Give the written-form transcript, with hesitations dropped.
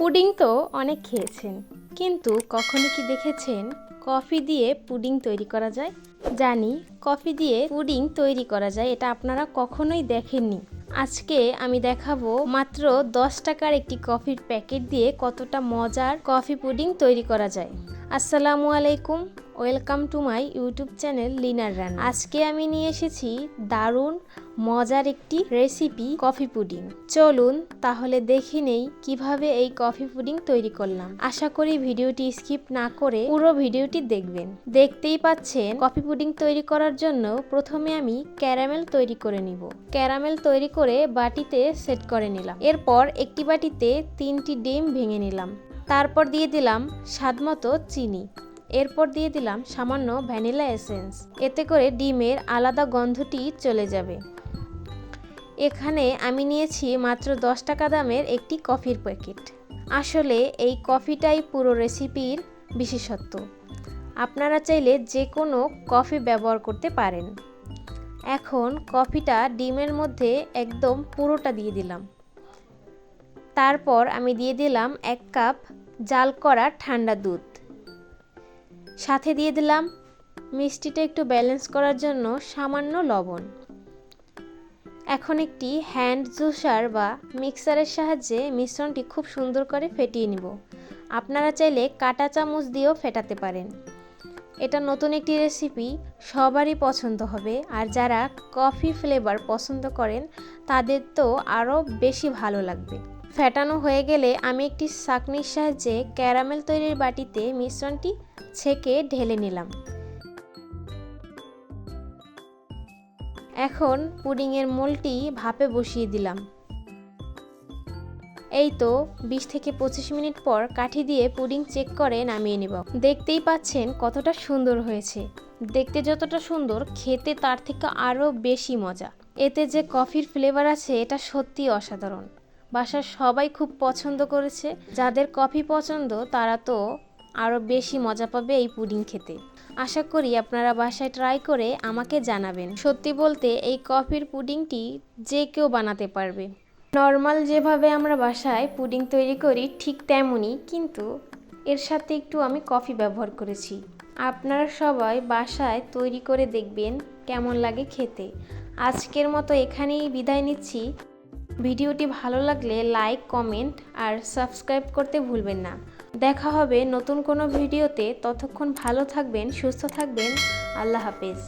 Pudding তো অনেক খেয়েছেন, কিন্তু কখনো কি দেখেছেন কফি দিয়ে পুডিং তৈরি করা যায়? জানি কফি দিয়ে পুডিং তৈরি করা যায়, এটা আপনারা কখনোই দেখেননি। আজকে আমি দেখাবো মাত্র 10 টাকার একটি কফির প্যাকেট দিয়ে কতটা মজার কফি পুডিং তৈরি করা যায়। আসসালামু আলাইকুম, welcome to my YouTube channel liner রান্না। আজকে আমি নিয়ে এসেছি দারুণ মজার একটি রেসিপি, কফি পুডিং। চলুন তাহলে দেখে নেই কিভাবে এই কফি পুডিং তৈরি করলাম। আশা করি ভিডিওটি স্কিপ না করে পুরো ভিডিওটি দেখবেন। দেখতেই পাচ্ছেন কফি পুডিং তৈরি করার জন্য প্রথমে আমি ক্যারামেল তৈরি করে নিব। ক্যারামেল তৈরি করে বাটিতে সেট করে নিলাম। এরপর একটি বাটিতে 3টি ডিম ভেঙে নিলাম। তারপর দিয়ে দিলাম স্বাদমতো চিনি। এরপর দিয়ে দিলাম সামান্য ভ্যানিলা এসেন্স। এতে করে ডিমের আলাদা গন্ধটি চলে যাবে। এখানে আমি নিয়েছি মাত্র 10 টাকা দামের একটি কফির প্যাকেট। আসলে এই কফিটাই পুরো রেসিপির বিশেষত্ব। আপনারা চাইলে যে কোনো কফি ব্যবহার করতে পারেন। এখন কফিটা ডিমের মধ্যে একদম পুরোটা দিয়ে দিলাম। তারপর আমি দিয়ে দিলাম 1 কাপ জাল করা ঠান্ডা দুধ। সাথে দিয়ে দিলাম মিষ্টিটা একটু ব্যালেন্স করার জন্য সামান্য লবণ। এখন একটি হ্যান্ড জুসার বা মিক্সারের সাহায্যে মিশ্রণটি খুব সুন্দর করে ফেটিয়ে নিব। আপনারা চাইলে কাঁটা চামচ দিয়েও ফেটাতে পারেন। এটা নতুন একটি রেসিপি, সবারই পছন্দ হবে। আর যারা কফি ফ্লেভার পছন্দ করেন তাদের তো আরও বেশি ভালো লাগবে। ফেটানো হয়ে গেলে আমি একটি ছাঁকনির সাহায্যে ক্যারামেল তৈরির বাটিতে মিশ্রণটি ছেঁকে ঢেলে নিলাম। এখন পুডিংয়ের মোলটি ভাপে বসিয়ে দিলাম। এই তো 20 থেকে 25 মিনিট পর কাঠি দিয়ে পুডিং চেক করে নামিয়ে নিব। দেখতেই পাচ্ছেন কতটা সুন্দর হয়েছে। দেখতে যতটা সুন্দর, খেতে তার থেকে আরও বেশি মজা। এতে যে কফির ফ্লেভার আছে এটা সত্যি অসাধারণ। বাসার সবাই খুব পছন্দ করেছে। যাদের কফি পছন্দ তারা তো আরও বেশি মজা পাবে এই পুডিং খেতে। আশা করি আপনারা বাসায় ট্রাই করে আমাকে জানাবেন। সত্যি বলতে এই কফির পুডিংটি যে কেউ বানাতে পারবে। নর্মাল যেভাবে আমরা বাসায় পুডিং তৈরি করি ঠিক তেমনই, কিন্তু এর সাথে একটু আমি কফি ব্যবহার করেছি। আপনারা সবাই বাসায় তৈরি করে দেখবেন কেমন লাগে খেতে। আজকের মতো এখানেই বিদায় নিচ্ছি। ভিডিওটি ভালো লাগলে লাইক, কমেন্ট আর সাবস্ক্রাইব করতে ভুলবেন না। দেখা হবে নতুন কোনো ভিডিওতে। ততক্ষণ ভালো থাকবেন, সুস্থ থাকবেন। আল্লাহ হাফেজ।